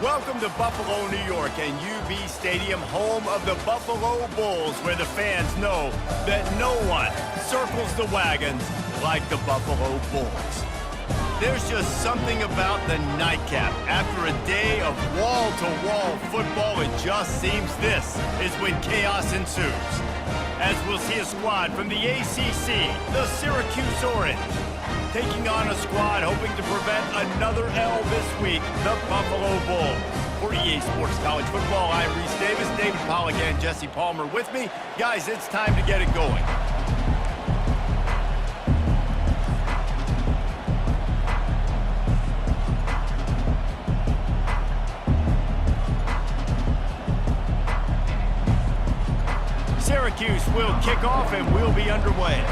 Welcome to Buffalo, New York, and UB Stadium, home of the Buffalo Bulls, where the fans know that no one circles the wagons like the Buffalo Bulls. There's just something about the nightcap. After a day of wall-to-wall football, it just seems this is when chaos ensues. As we'll see a squad from the ACC, the Syracuse Orange, taking on a squad hoping to prevent another L this week, the Buffalo Bulls. For EA Sports College Football, I'm Reese Davis, David Pollack, and Jesse Palmer with me. Guys, it's time to get it going. Syracuse will kick off and we'll be underway.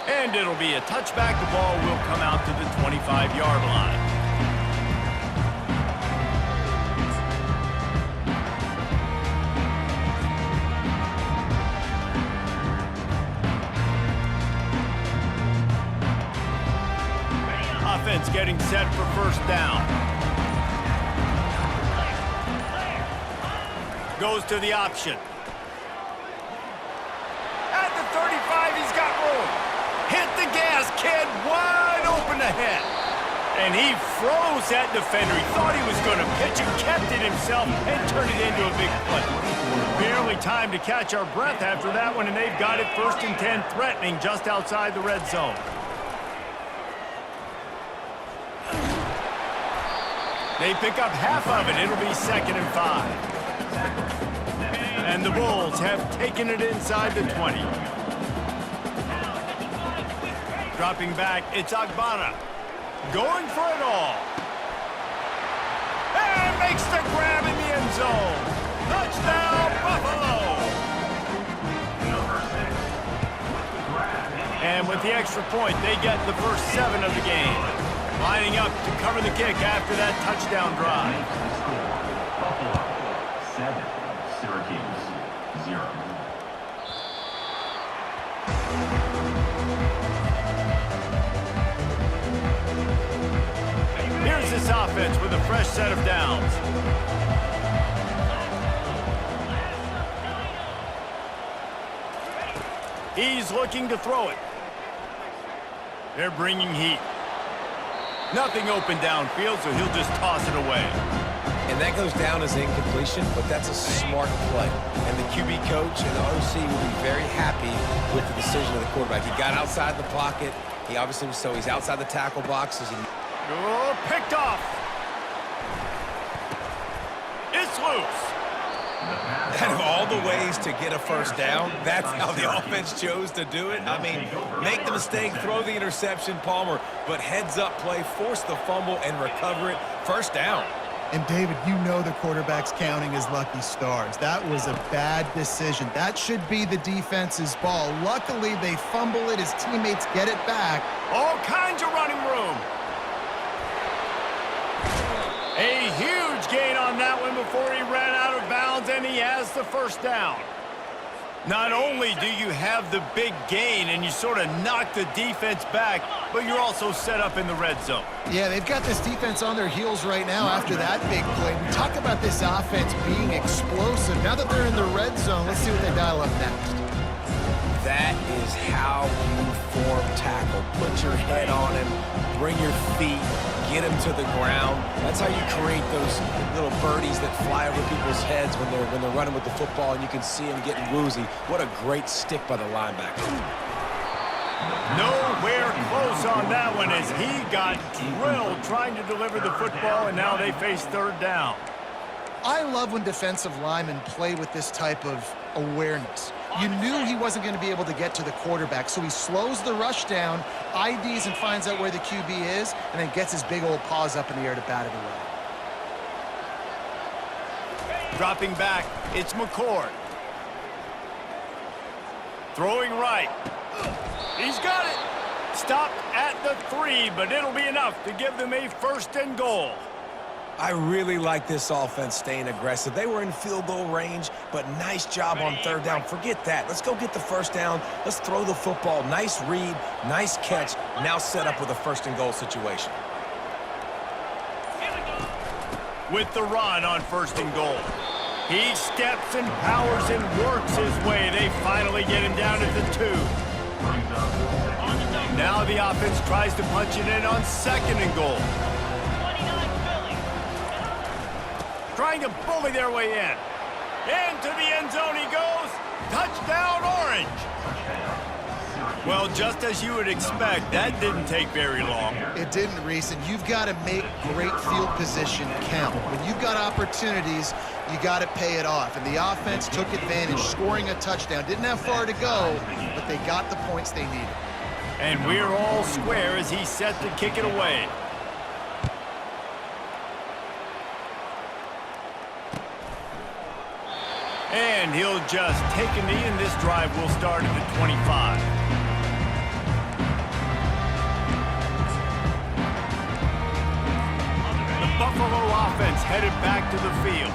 And it'll be a touchback. The ball will come out to the 25-yard line. Offense getting set for first down. Goes to the option. At the 35, he's got room. Hit the gas, kid, wide open ahead. And he froze that defender. He thought he was going to pitch and kept it himself and turned it into a big play. Barely time to catch our breath after that one, and they've got it 1st and 10, threatening just outside the red zone. They pick up half of it. It'll be 2nd and 5. And the Bulls have taken it inside the 20. Dropping back, it's Agbana. Going for it all. And makes the grab in the end zone. Touchdown, Buffalo! And with the extra point, they get the first 7 of the game. Lining up to cover the kick after that touchdown drive. Buffalo 7, Syracuse 0. Here's this offense with a fresh set of downs. He's looking to throw it. They're bringing heat. Nothing open downfield, so he'll just toss it away. And that goes down as incompletion, but that's a smart play. And the QB coach and the OC will be very happy with the decision of the quarterback. He got outside the pocket. He obviously was he's outside the tackle boxes. Oh, picked off. It's loose. Out of all the ways to get a first down, that's how the offense chose to do it. I mean, make the mistake, throw the interception, Palmer, but heads-up play, force the fumble, and recover it. First down. And, David, you know the quarterback's counting his lucky stars. That was a bad decision. That should be the defense's ball. Luckily, they fumble it. His teammates get it back. All kinds of running room. A huge gain on that one before he ran out of bounds, and he has the first down. Not only do you have the big gain and you sort of knock the defense back, but you're also set up in the red zone. Yeah, they've got this defense on their heels right now after that big play. We talk about this offense being explosive. Now that they're in the red zone, let's see what they dial up next. That is how you form tackle. Put your head on him, bring your feet, get him to the ground. That's how you create those little birdies that fly over people's heads when they're running with the football, and you can see them getting woozy. What a great stick by the linebacker. Nowhere close on that one as he got drilled trying to deliver the football, and now they face 3rd down. I love when defensive linemen play with this type of awareness. You knew he wasn't going to be able to get to the quarterback, so he slows the rush down, IDs and finds out where the QB is, and then gets his big old paws up in the air to bat it away. Dropping back, it's McCord. Throwing right. He's got it. Stopped at the 3, but it'll be enough to give them a 1st and goal. I really like this offense staying aggressive. They were in field goal range, but nice job on third down. Forget that. Let's go get the first down. Let's throw the football. Nice read, nice catch. Now set up with a first and goal situation. With the run on first and goal. He steps and powers and works his way. They finally get him down at the 2. Now the offense tries to punch it in on second and goal. Trying to bully their way in. Into the end zone he goes. Touchdown, Orange. Well, just as you would expect, that didn't take very long. It didn't, Reese, and you've got to make great field position count. When you've got opportunities, you got to pay it off. And the offense took advantage, scoring a touchdown. Didn't have far to go, but they got the points they needed. And we're all square as he's set to kick it away. And he'll just take a knee, and this drive will start at the 25. The Buffalo offense headed back to the field.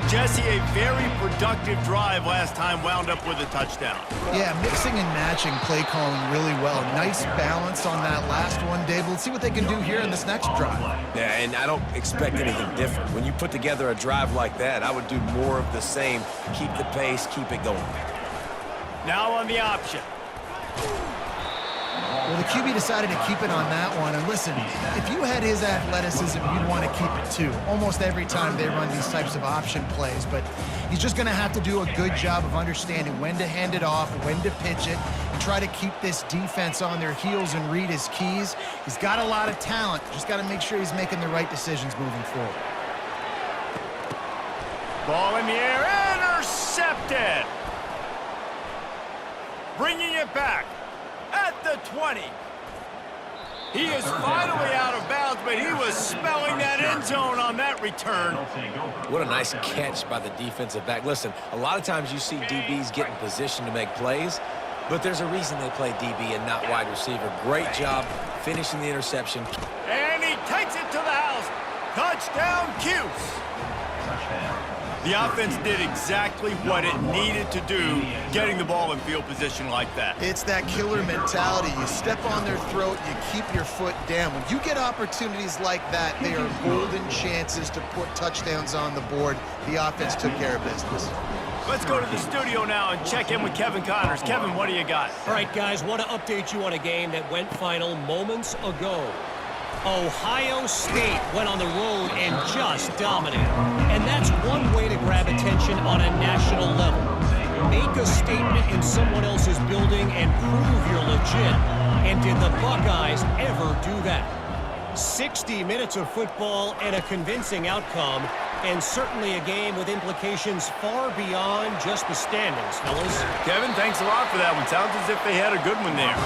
Jesse, a very productive drive last time, wound up with a touchdown. Yeah, mixing and matching play calling really well. Nice balance on that last one, Dave. Let's see what they can do here in this next drive. Yeah, and I don't expect anything different. When you put together a drive like that, I would do more of the same. Keep the pace, keep it going. Now on the option. Well, the QB decided to keep it on that one. And listen, if you had his athleticism, you'd want to keep it too. Almost every time they run these types of option plays. But he's just going to have to do a good job of understanding when to hand it off, when to pitch it, and try to keep this defense on their heels and read his keys. He's got a lot of talent. Just got to make sure he's making the right decisions moving forward. Ball in the air, intercepted. Bringing it back. At the 20. He is finally out of bounds, but he was smelling that end zone on that return. What a nice catch by the defensive back. Listen, a lot of times you see DBs get in position to make plays, but there's a reason they play DB and not wide receiver. Great job finishing the interception. And he takes it to the house. Touchdown, Cuse. The offense did exactly what it needed to do, getting the ball in field position like that. It's that killer mentality. You step on their throat, you keep your foot down. When you get opportunities like that, they are golden chances to put touchdowns on the board. The offense took care of business. Let's go to the studio now and check in with Kevin Connors. Kevin, what do you got? All right, guys, want to update you on a game that went final moments ago. Ohio State went on the road and just dominated. And that's one way to grab attention on a national level. Make a statement in someone else's building and prove you're legit. And did the Buckeyes ever do that? 60 minutes of football and a convincing outcome, and certainly a game with implications far beyond just the standings, fellas. Kevin, thanks a lot for that one. Sounds as if they had a good one there.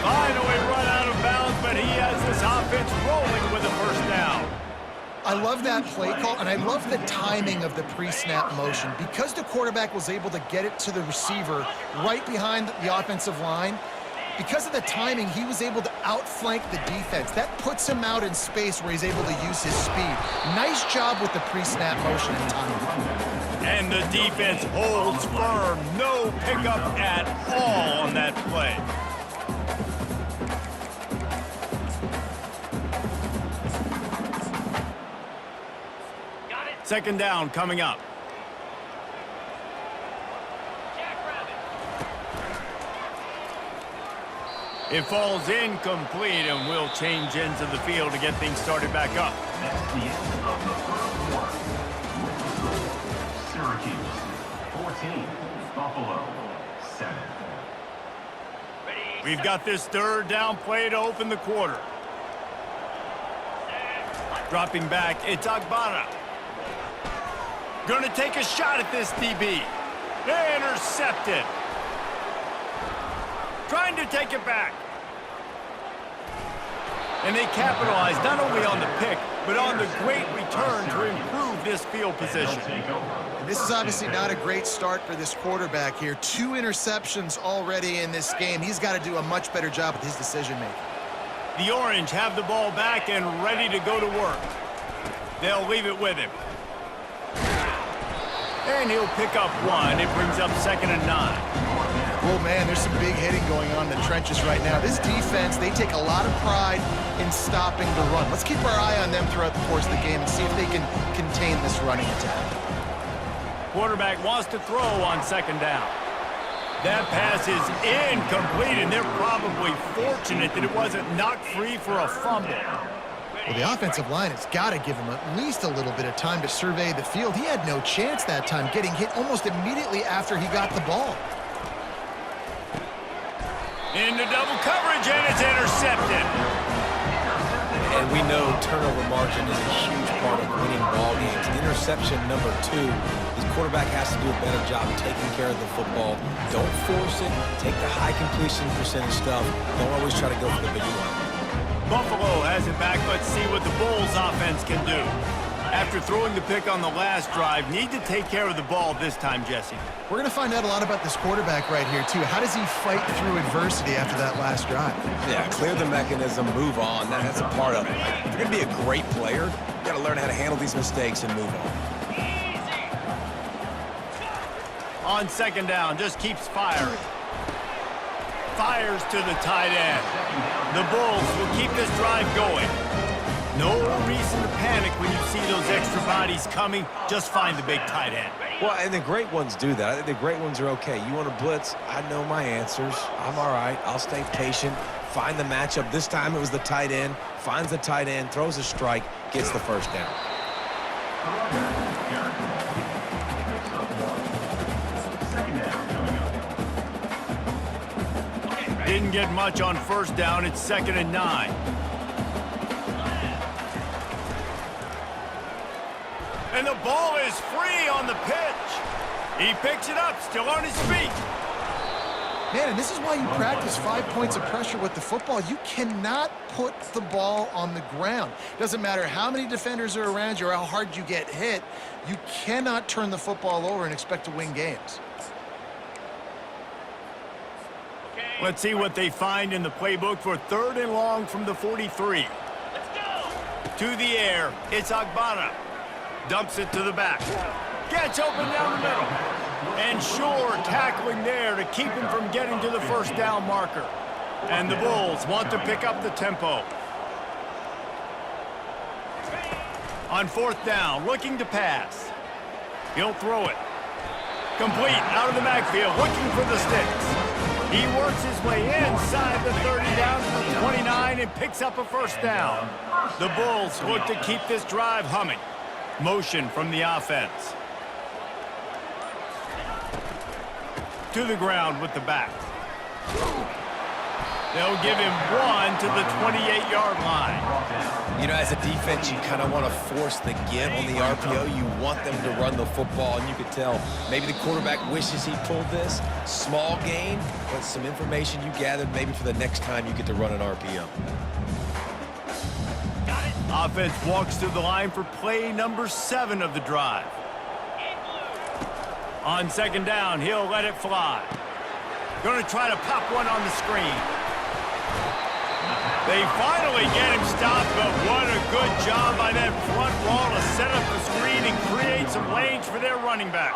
Finally run out of bounds, but he has this offense rolling with a first down. I love that play call, and I love the timing of the pre-snap motion. Because the quarterback was able to get it to the receiver right behind the offensive line, because of the timing, he was able to outflank the defense. That puts him out in space where he's able to use his speed. Nice job with the pre-snap motion and timing. And the defense holds firm. No pickup at all on that play. Second down coming up. It falls incomplete, and we'll change ends of the field to get things started back up. That's the end of the first quarter. Syracuse 14, Buffalo 7. We've got this third down play to open the quarter. Dropping back, it's Agbara. Gonna take a shot at this DB. Intercepted. Trying to take it back. And they capitalize not only on the pick, but on the great return to improve this field position. And this is obviously not a great start for this quarterback here. 2 interceptions already in this game. He's got to do a much better job with his decision-making. The Orange have the ball back and ready to go to work. They'll leave it with him. And he'll pick up one. It brings up 2nd and 9. Oh, man, there's some big hitting going on in the trenches right now. This defense, they take a lot of pride in stopping the run. Let's keep our eye on them throughout the course of the game and see if they can contain this running attack. Quarterback wants to throw on 2nd down. That pass is incomplete, and they're probably fortunate that it wasn't knocked free for a fumble. Well, the offensive line has got to give him at least a little bit of time to survey the field. He had no chance that time, getting hit almost immediately after he got the ball. Into double coverage, and it's intercepted. And we know turnover margin is a huge part of winning ball games. Interception number 2. His quarterback has to do a better job taking care of the football. Don't force it. Take the high completion percentage stuff. Don't always try to go for the big one. Buffalo has it back. Let's see what the Bulls offense can do. After throwing the pick on the last drive, need to take care of the ball this time, Jesse. We're going to find out a lot about this quarterback right here, too. How does he fight through adversity after that last drive? Yeah, clear the mechanism, move on. That's a part of it. If you're going to be a great player, you got to learn how to handle these mistakes and move on. On 2nd down, just keeps firing. Fires to the tight end. The Bulls will keep this drive going. No reason to panic when you see those extra bodies coming. Just find the big tight end. Well, and the great ones do that. I think the great ones are okay. You want to blitz? I know my answers. I'm all right. I'll stay patient. Find the matchup. This time it was the tight end. Finds the tight end, throws a strike, gets the first down. Didn't get much on 1st down. It's 2nd and 9. And the ball is free on the pitch. He picks it up, still on his feet. Man, and this is why you practice 5 points of pressure with the football. You cannot put the ball on the ground. Doesn't matter how many defenders are around you or how hard you get hit. You cannot turn the football over and expect to win games. Let's see what they find in the playbook for 3rd and long from the 43. Let's go. To the air, it's Agbana. Dumps it to the back. Gets open down the middle. And sure, tackling there to keep him from getting to the 1st down marker. And the Bulls want to pick up the tempo. On 4th down, looking to pass. He'll throw it. Complete, out of the backfield, looking for the sticks. He works his way inside the 30 down to the 29 and picks up a 1st down. The Bulls look to keep this drive humming. Motion from the offense. To the ground with the back. They'll give him 1 to the 28-yard line. You know, as a defense, you kind of want to force the give on the RPO. You want them to run the football, and you could tell maybe the quarterback wishes he pulled this. Small gain, but some information you gathered maybe for the next time you get to run an RPO. Offense walks to the line for play number 7 of the drive. On 2nd down, he'll let it fly. Going to try to pop one on the screen. They finally get him stopped, but what a good job by that front wall to set up the screen and create some lanes for their running back.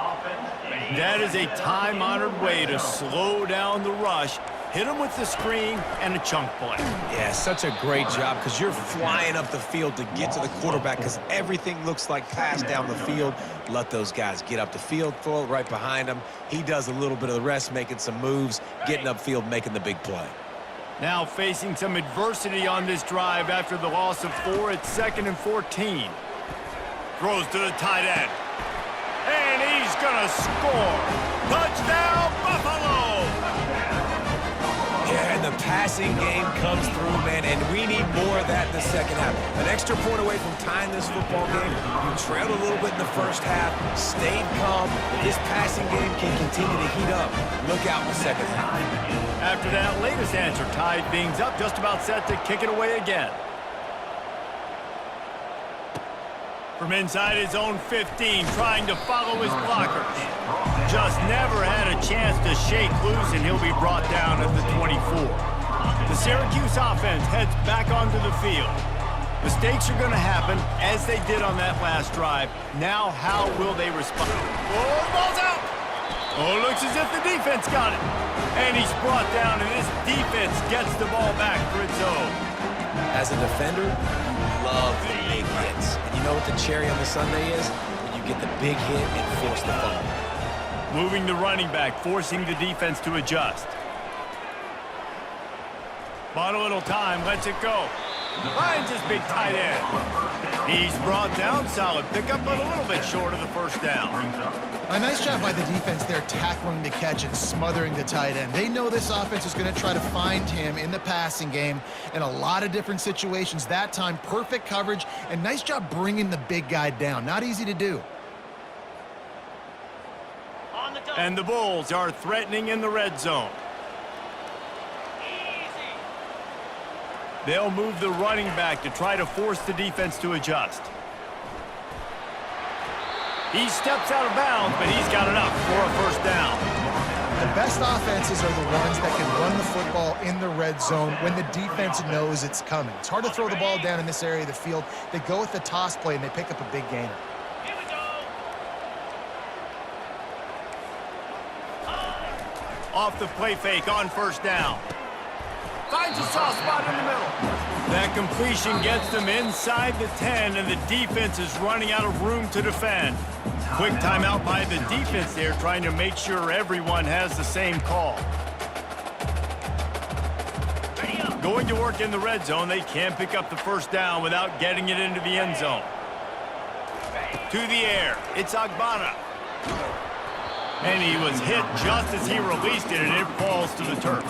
That is a time-honored way to slow down the rush, hit him with the screen, and a chunk play. Yeah, such a great job because you're flying up the field to get to the quarterback because everything looks like pass down the field. Let those guys get up the field, throw it right behind him. He does a little bit of the rest, making some moves, getting upfield, making the big play. Now facing some adversity on this drive after the loss of 4 at 2nd and 14. Throws to the tight end. And he's going to score. Touchdown, Buffalo! Yeah, and the passing game comes through, man, and we need more of that in the second half. An extra point away from tying this football game. You trailed a little bit in the first half, stayed calm. If this passing game can continue to heat up, look out in the second half. After that latest answer tied things up, just about set to kick it away again. From inside his own 15, trying to follow his blockers. Just never had a chance to shake loose, and he'll be brought down at the 24. The Syracuse offense heads back onto the field. Mistakes are going to happen, as they did on that last drive. Now, how will they respond? Oh, the ball's out! Oh, looks as if the defense got it. And he's brought down, and this defense gets the ball back for its own. As a defender, you love the big hits. And you know what the cherry on the sundae is? When you get the big hit and force the fumble. Moving the running back, forcing the defense to adjust. Bought a little time, lets it go. Finds his big tight end. He's brought down, solid pickup, but a little bit short of the first down. A nice job by the defense there, tackling the catch and smothering the tight end. They know this offense is going to try to find him in the passing game in a lot of different situations. That time, perfect coverage, and nice job bringing the big guy down. Not easy to do. And the Bulls are threatening in the red zone. They'll move the running back to try to force the defense to adjust. He steps out of bounds, but he's got enough for a first down. The best offenses are the ones that can run the football in the red zone when the defense knows it's coming. It's hard to throw the ball down in this area of the field. They go with the toss play, and they pick up a big gainer. Off the play fake on first down. Finds a soft spot in the middle. That completion gets them inside the 10, and the defense is running out of room to defend. Quick timeout by the defense there, trying to make sure everyone has the same call. Going to work in the red zone, they can't pick up the first down without getting it into the end zone. To the air, it's Agbana. And he was hit just as he released it, and it falls to the turf.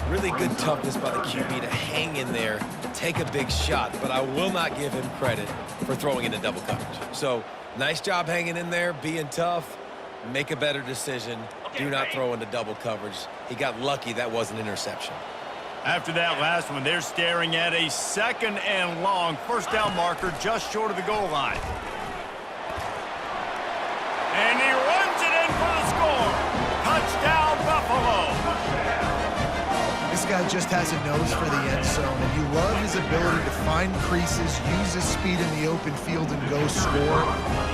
Really good toughness by the QB to hang in there, take a big shot, but I will not give him credit for throwing into double coverage. So, nice job hanging in there, being tough, make a better decision. Do not throw into double coverage. He got lucky that was an interception. After that last one, they're staring at a 2nd and long first down marker just short of the goal line. And he runs it in for the score. Touchdown, Buffalo. This guy just has a nose for the end zone, and you love his ability to find creases, use his speed in the open field, and go score.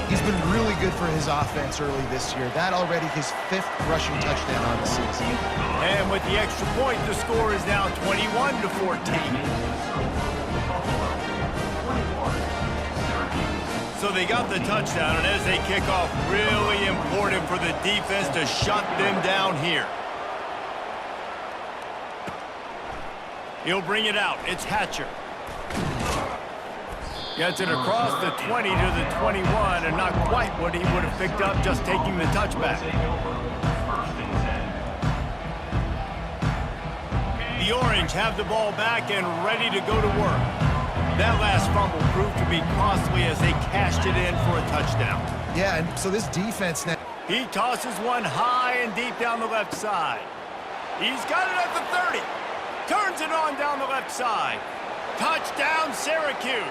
He's been really good for his offense early this year. That already his 5th rushing touchdown on the season. And with the extra point, the score is now 21-14. So they got the touchdown, and as they kick off, really important for the defense to shut them down here. He'll bring it out. It's Hatcher. Gets it across the 20 to the 21, and not quite what he would have picked up just taking the touchback. The Orange have the ball back and ready to go to work. That last fumble proved to be costly as they cashed it in for a touchdown. Yeah, and so this defense now... He tosses one high and deep down the left side. He's got it at the 30. Turns it on down the left side. Touchdown, Syracuse.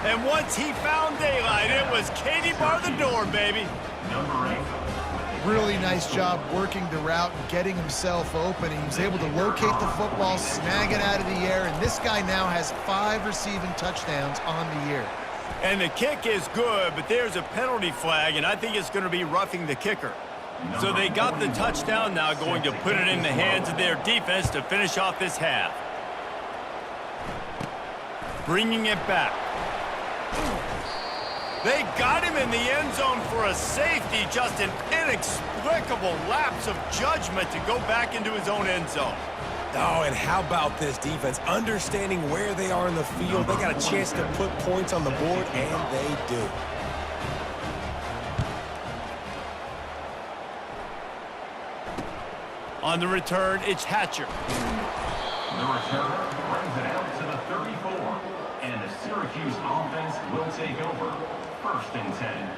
And once he found daylight, it was Katie bar the door, baby. Really nice job working the route and getting himself open. He was able to locate the football, snag it out of the air, and this guy now has 5 receiving touchdowns on the year. And the kick is good, but there's a penalty flag, and I think it's going to be roughing the kicker. So they got the touchdown, now going to put it in the hands of their defense to finish off this half. Bringing it back. They got him in the end zone for a safety, just an inexplicable lapse of judgment to go back into his own end zone. Oh, and how about this defense? Understanding where they are in the field, they got a chance to put points on the board, and they do. On the return, it's Hatcher. The returner brings it out to the 34, and the Syracuse offense will take over. 1st and 10.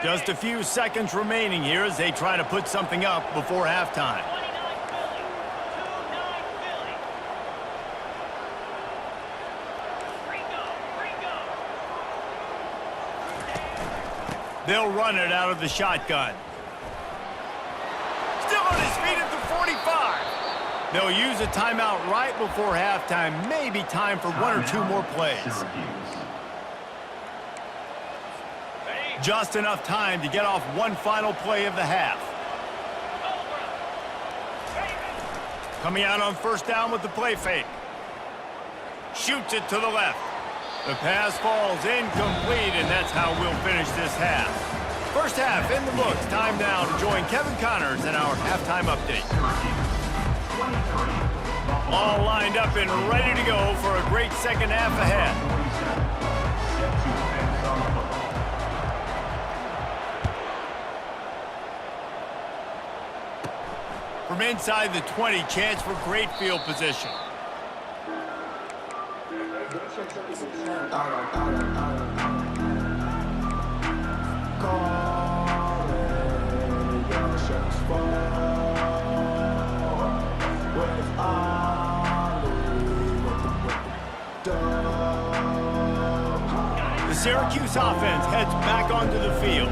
Just a few seconds remaining here as they try to put something up before halftime. They'll run it out of the shotgun. Still on his feet at the 45. They'll use a timeout right before halftime. Maybe time for one or two more plays. Just enough time to get off one final play of the half. Coming out on first down with the play fake. Shoots it to the left. The pass falls incomplete, and that's how we'll finish this half. First half in the books. Time now to join Kevin Connors in our halftime update. All lined up and ready to go for a great second half ahead. From inside the 20, chance for great field position. The Syracuse offense heads back onto the field.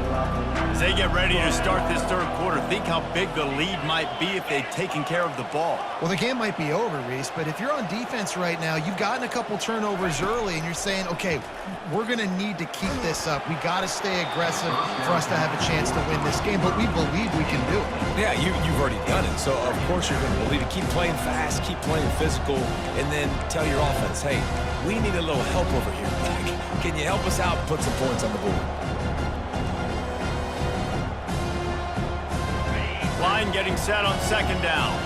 As they get ready to start this third quarter, think how big the lead might be if they've taken care of the ball. Well, the game might be over, Reese, but if you're on defense right now, you've gotten a couple turnovers early, and you're saying, okay, we're going to need to keep this up. We got to stay aggressive for us to have a chance to win this game, but we believe we can do it. Yeah, you've already done it, so of course you're going to believe it. Keep playing fast, keep playing physical, and then tell your offense, hey, we need a little help over here. Can you help us out and put some points on the board? Line getting set on second down.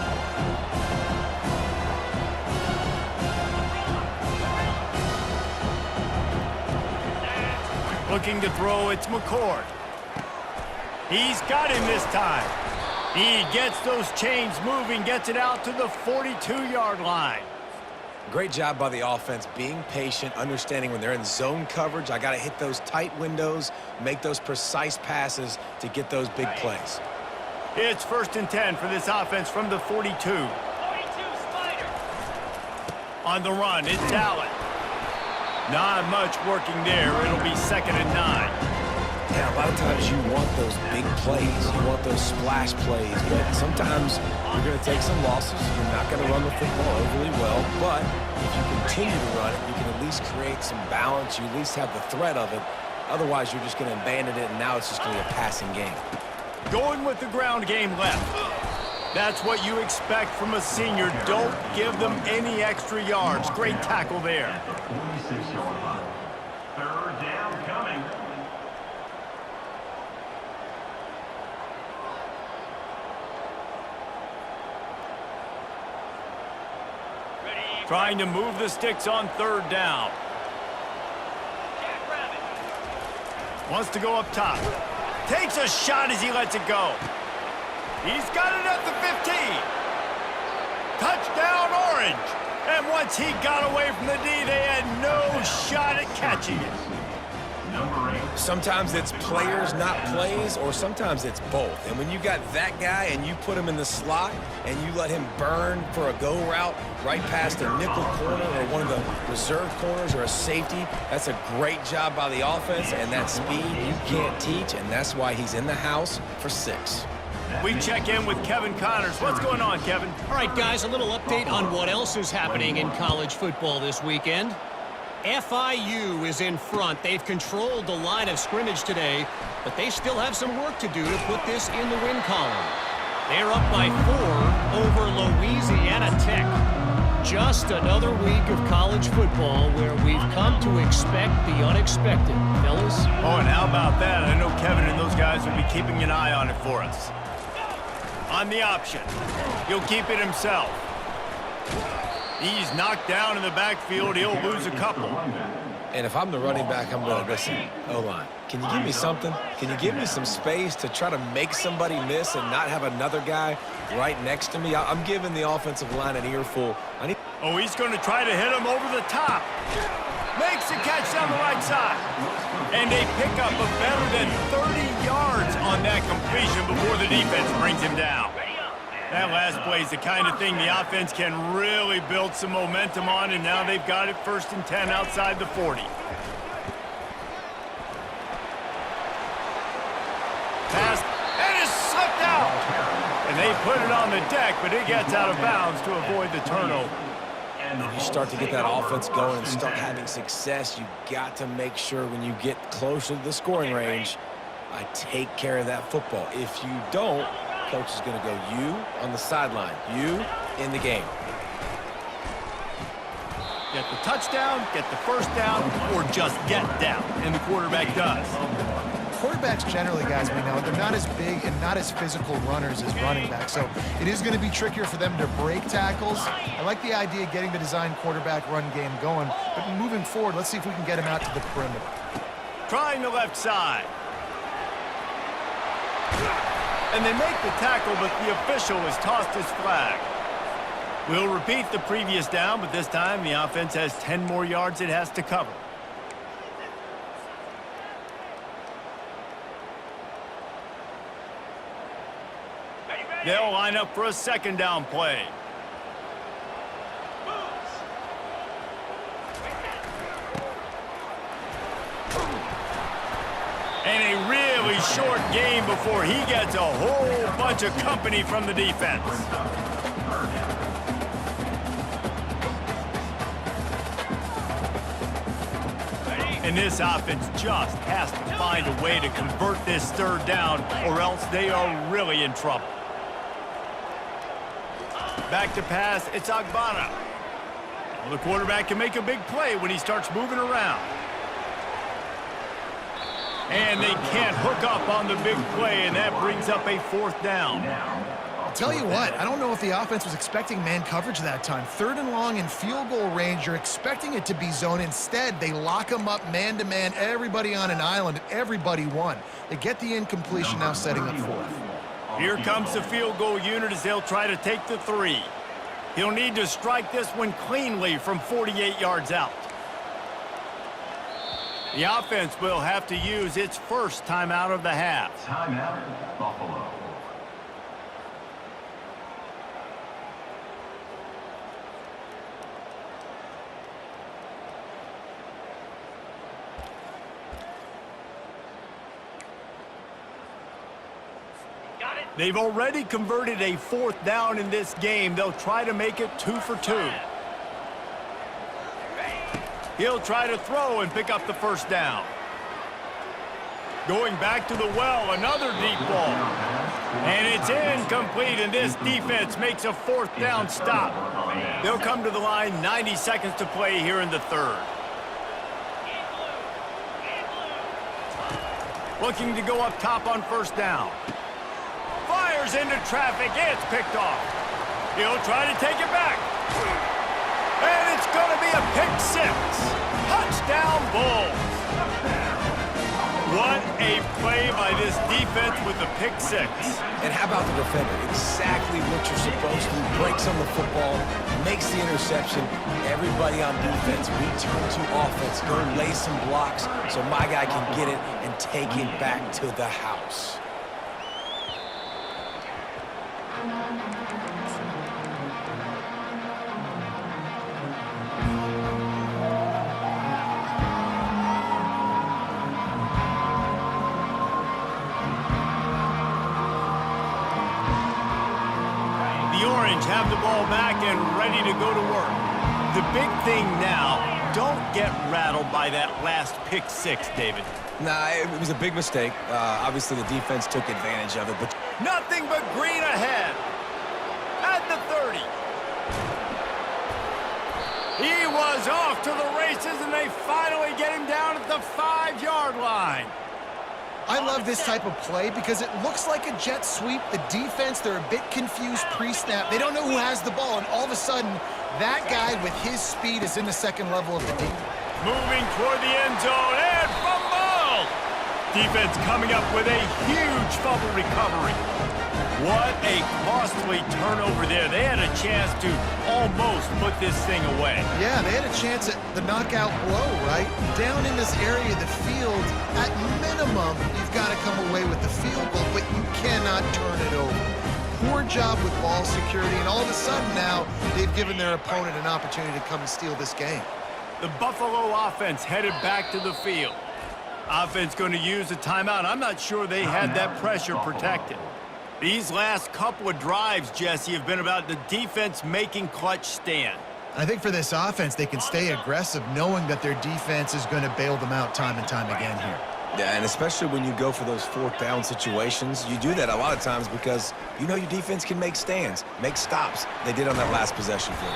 Looking to throw, it's McCord. He's got him this time. He gets those chains moving, gets it out to the 42-yard line. Great job by the offense, being patient, understanding when they're in zone coverage, I got to hit those tight windows, make those precise passes to get those big plays. It's 1st and 10 for this offense from the 42. 42 Spider. On the run, it's Dail. Not much working there. It'll be 2nd and 9. Yeah, a lot of times you want those big plays. You want those splash plays, but sometimes you're going to take some losses. You're not going to run the football overly well, but if you continue to run it, you can at least create some balance. You at least have the threat of it. Otherwise, you're just going to abandon it, and now it's just going to be a passing game. Going with the ground game left. That's what you expect from a senior. Don't give them any extra yards. Great tackle there. At the 46-yard line. Third down coming. Trying to move the sticks on third down. Wants to go up top. Takes a shot as he lets it go. He's got it at the 15. Touchdown, Orange. And once he got away from the D, they had no shot at catching it. Sometimes it's players, not plays, or sometimes it's both. And when you got that guy and you put him in the slot and you let him burn for a go route right past a nickel corner or one of the reserve corners or a safety, that's a great job by the offense, and that speed you can't teach, and that's why he's in the house for 6. We check in with Kevin Connors. What's going on, Kevin? All right, guys, a little update on what else is happening in college football this weekend. FIU is in front. They've controlled the line of scrimmage today, but they still have some work to do to put this in the win column. They're up by 4 over Louisiana Tech. Just another week of college football where we've come to expect the unexpected, fellas. Oh, and how about that? I know Kevin and those guys will be keeping an eye on it for us. On the option, he'll keep it himself. He's knocked down in the backfield. He'll lose a couple. And if I'm the running back, I'm going to listen. O-line, can you give me something? Can you give me some space to try to make somebody miss and not have another guy right next to me? I'm giving the offensive line an earful. Oh, he's going to try to hit him over the top. Makes the catch down the right side. And they pick up a better than 30 yards on that completion before the defense brings him down. That last play is the kind of thing the offense can really build some momentum on, and now they've got it 1st and 10 outside the 40. put it on the deck, but it gets out of bounds to avoid the turnover. When you start to get that offense going and start having success, you got to make sure when you get closer to the scoring range, I take care of that football. If you don't, coach is going to go you on the sideline, you in the game. Get the touchdown, get the first down, or just get down, and the quarterback does. Quarterbacks generally, guys, we know, they're not as big and not as physical runners as running backs, so it is going to be trickier for them to break tackles. I like the idea of getting the design quarterback run game going, but moving forward, let's see if we can get him out to the perimeter. Trying the left side. And they make the tackle, but the official has tossed his flag. We'll repeat the previous down, but this time the offense has 10 more yards it has to cover. They'll line up for a second down play. And a really short game before he gets a whole bunch of company from the defense. And this offense just has to find a way to convert this third down, or else they are really in trouble. Back to pass, it's Agbana. Well, the quarterback can make a big play when he starts moving around. And they can't hook up on the big play, and that brings up a fourth down. I'll tell you what, I don't know if the offense was expecting man coverage that time. Third and long in field goal range, you're expecting it to be zone. Instead, they lock them up man-to-man, everybody on an island, everybody won. They get the incompletion, now setting up fourth. Here comes the field goal unit as they'll try to take the three. He'll need to strike this one cleanly from 48 yards out. The offense will have to use its first timeout of the half. Timeout, Buffalo. They've already converted a fourth down in this game. They'll try to make it 2 for 2. He'll try to throw and pick up the first down. Going back to the well, another deep ball. And it's incomplete, and this defense makes a fourth down stop. They'll come to the line, 90 seconds to play here in the third. Looking to go up top on first down. Fires into traffic, it's picked off. He'll try to take it back. And it's going to be a pick six. Touchdown Bulls. What a play by this defense with the pick six. And how about the defender? Exactly what you're supposed to. Breaks on the football, makes the interception. Everybody on defense, we turn to offense. Go lay some blocks so my guy can get it and take it back to the house. Have the ball back and ready to go to work. The big thing now, don't get rattled by that last pick six, David. Nah, it was a big mistake. Obviously, the defense took advantage of it, but nothing but green ahead. At the 30. He was off to the races, and they finally get him down at the 5-yard line. I love this type of play because it looks like a jet sweep. The defense, they're a bit confused pre-snap. They don't know who has the ball, and all of a sudden, that guy with his speed is in the second level of the deep. Moving toward the end zone, and fumble! Defense coming up with a huge fumble recovery. What a costly turnover there. They had a chance to almost put this thing away. Yeah, they had a chance at the knockout blow, right? Down in this area of the field, at minimum, you've got to come away with the field goal, but you cannot turn it over. Poor job with ball security, and all of a sudden now, they've given their opponent an opportunity to come and steal this game. The Buffalo offense headed back to the field. Offense going to use a timeout. I'm not sure they had that pressure protected. These last couple of drives, Jesse, have been about the defense making clutch stand. I think for this offense, they can stay aggressive knowing that their defense is going to bail them out time and time again here. Yeah, and especially when you go for those fourth down situations, you do that a lot of times because you know your defense can make stands, make stops. They did on that last possession for you.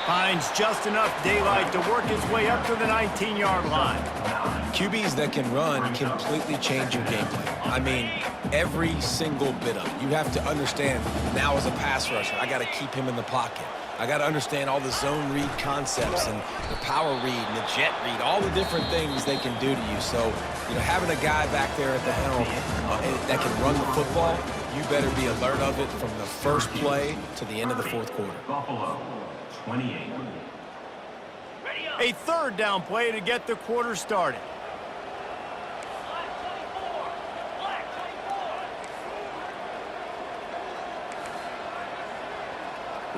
Finds just enough daylight to work his way up to the 19-yard line. QBs that can run completely change your game plan. I mean, every single bit of it. You have to understand, now as a pass rusher, I got to keep him in the pocket. I got to understand all the zone read concepts and the power read and the jet read, all the different things they can do to you. So, you know, having a guy back there at the helm that can run the football, you better be alert of it from the first play to the end of the fourth quarter. Buffalo, 28. A third down play to get the quarter started.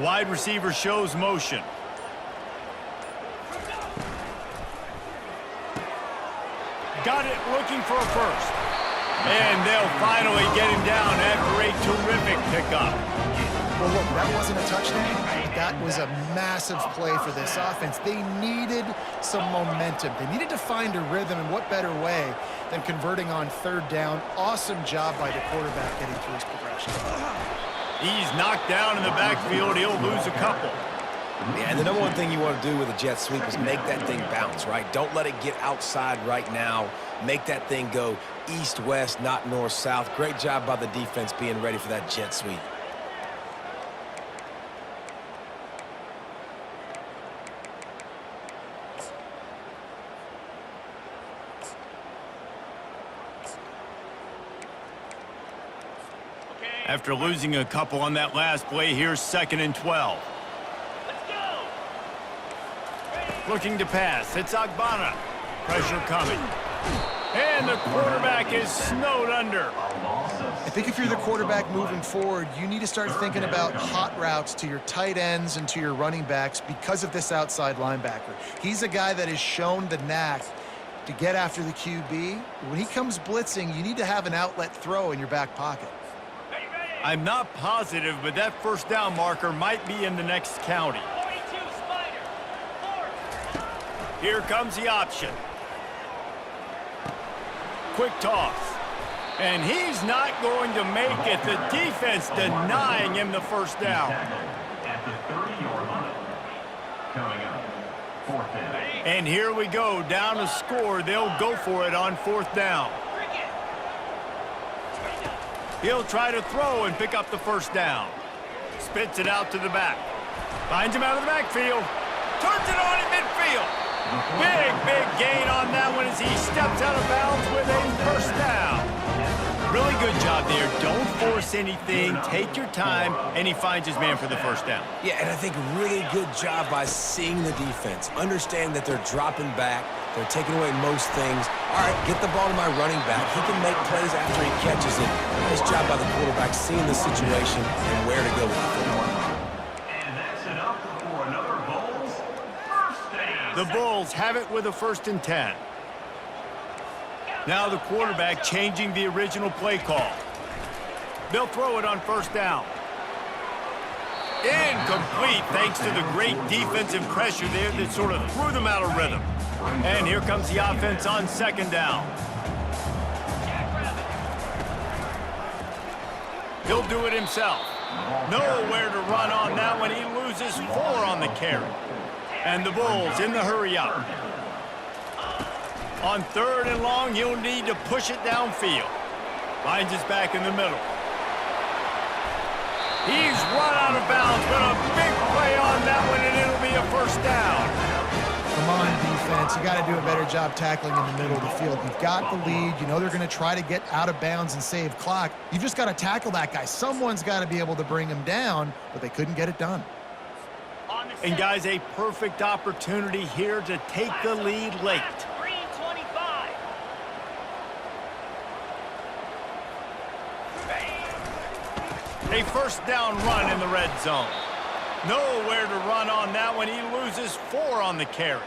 Wide receiver shows motion. Got it, looking for a first. And they'll finally get him down after a terrific pickup. Well, look, that wasn't a touchdown, but that was a massive play for this offense. They needed some momentum. They needed to find a rhythm, and what better way than converting on third down. Awesome job by the quarterback getting through his progression. He's knocked down in the backfield. He'll lose a couple. Yeah, and the number one thing you want to do with a jet sweep is make that thing bounce, right? Don't let it get outside right now. Make that thing go east-west, not north-south. Great job by the defense being ready for that jet sweep. After losing a couple on that last play, here's 2nd and 12. Looking to pass. It's Agbana. Pressure coming. And the quarterback is snowed under. I think if you're the quarterback moving forward, you need to start thinking about hot routes to your tight ends and to your running backs because of this outside linebacker. He's a guy that has shown the knack to get after the QB. When he comes blitzing, you need to have an outlet throw in your back pocket. I'm not positive, but that first down marker might be in the next county. Here comes the option. Quick toss. And he's not going to make it. The defense denying him the first down. At the 30-yard line. Coming up, 4th down. And here we go, down a score. They'll go for it on 4th down. He'll try to throw and pick up the first down. Spits it out to the back. Finds him out of the backfield. Turns it on in midfield. Big gain on that one as he steps out of bounds with a first down. Really good job there. Don't force anything. Take your time. And he finds his man for the first down. Yeah, and I think really good job by seeing the defense. Understand that they're dropping back. They're taking away most things. All right, get the ball to my running back. He can make plays after he catches it. Nice job by the quarterback seeing the situation and where to go with the football. And that's enough for another Bulls first down. The Bulls have it with a 1st and 10. Now the quarterback changing the original play call. They'll throw it on 1st down. Incomplete thanks to the great defensive pressure there that sort of threw them out of rhythm. And here comes the offense on 2nd down. He'll do it himself. Nowhere to run on that one. He loses 4 on the carry. And the Bulls in the hurry up. On 3rd and long, he'll need to push it downfield. Finds his back in the middle. He's run out of bounds, but a big play on that one, and it'll be a first down. Come on, defense. You got to do a better job tackling in the middle of the field. You've got the lead. You know they're going to try to get out of bounds and save clock. You've just got to tackle that guy. Someone's got to be able to bring him down, but they couldn't get it done. And, guys, a perfect opportunity here to take the lead late. A first down run in the red zone. Nowhere to run on that one. He loses 4 on the carry.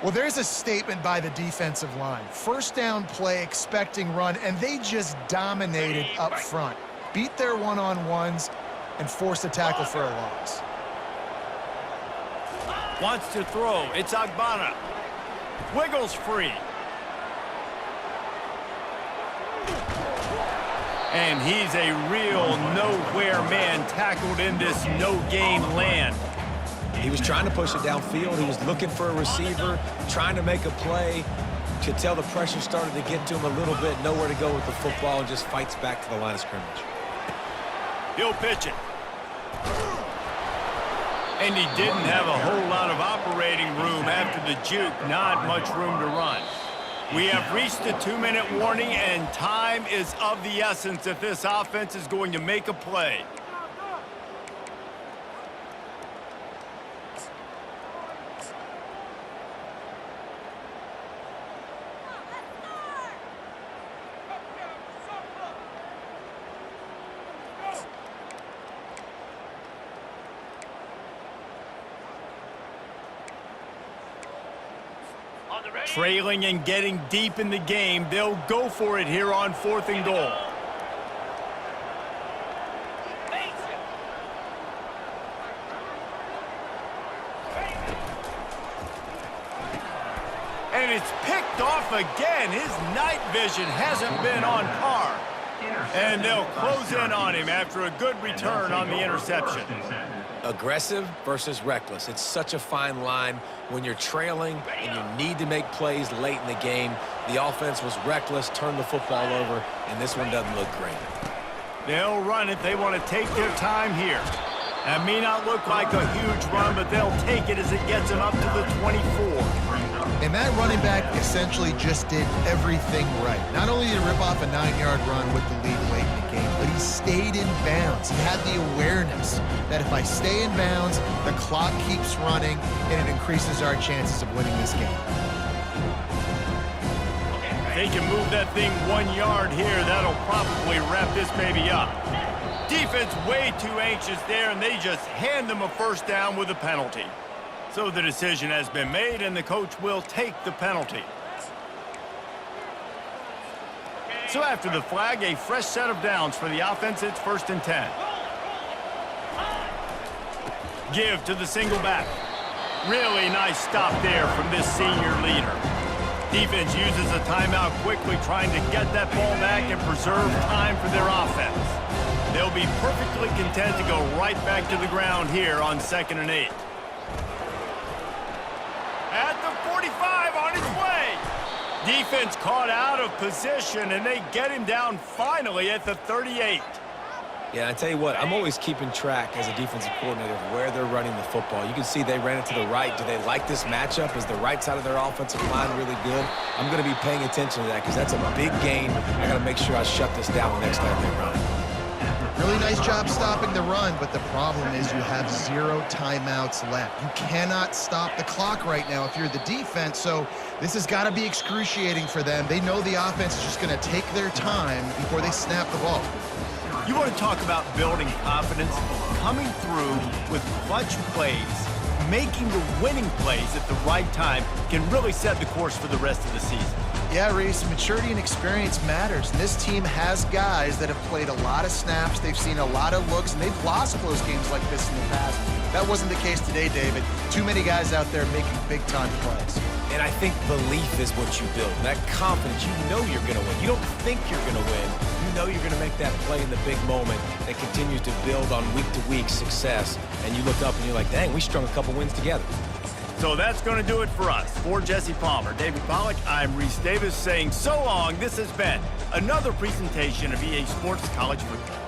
Well, there's a statement by the defensive line. First down play, expecting run, and they just dominated up front. beat their one-on-ones, and force a tackle for a loss. Wants to throw. It's Agbana. Wiggles free. And he's a real nowhere man tackled in this no-game land. He was trying to push it downfield. He was looking for a receiver, trying to make a play. Could tell the pressure started to get to him a little bit. Nowhere to go with the football, and just fights back to the line of scrimmage. He'll pitch it. And he didn't have a whole lot of operating room after the juke. Not much room to run. We have reached the 2-minute warning, and time is of the essence if this offense is going to make a play. Trailing and getting deep in the game, they'll go for it here on 4th and goal. And it's picked off again. His night vision hasn't been on par. And they'll close in on him after a good return on the interception. Aggressive versus reckless. It's such a fine line when you're trailing and you need to make plays late in the game. The offense was reckless, turned the football over, and this one doesn't look great. They'll run it. They want to take their time here. That may not look like a huge run, but they'll take it as it gets them up to the 24. And that running back essentially just did everything right. Not only did he rip off a 9-yard run with the lead late in the game, but he stayed in bounds. He had the awareness that if I stay in bounds, the clock keeps running, and it increases our chances of winning this game. They can move that thing 1 yard here. That'll probably wrap this baby up. Defense way too anxious there, and they just hand them a first down with a penalty. So the decision has been made, and the coach will take the penalty. So after the flag, a fresh set of downs for the offense. It's 1st and 10. Give to the single back. Really nice stop there from this senior leader. Defense uses a timeout quickly, trying to get that ball back and preserve time for their offense. They'll be perfectly content to go right back to the ground here on 2nd and 8. At the 45, on his way. Defense caught out of position, and they get him down finally at the 38. Yeah, I tell you what, I'm always keeping track as a defensive coordinator of where they're running the football. You can see they ran it to the right. Do they like this matchup? Is the right side of their offensive line really good? I'm going to be paying attention to that because that's a big gain. I got to make sure I shut this down the next time they run. Really nice job stopping the run, but the problem is you have 0 timeouts left. You cannot stop the clock right now if you're the defense, so this has got to be excruciating for them. They know the offense is just going to take their time before they snap the ball. You want to talk about building confidence? Coming through with clutch plays, making the winning plays at the right time can really set the course for the rest of the season. Yeah, Reese, maturity and experience matters. And this team has guys that have played a lot of snaps. They've seen a lot of looks, and they've lost close games like this in the past. That wasn't the case today, David. Too many guys out there making big-time plays. And I think belief is what you build. That confidence, you know you're going to win. You don't think you're going to win. You know you're going to make that play in the big moment that continues to build on week-to-week success. And you look up and you're like, dang, we strung a couple wins together. So that's going to do it for us. For Jesse Palmer, David Pollack, I'm Reese Davis saying so long. This has been another presentation of EA Sports College Football.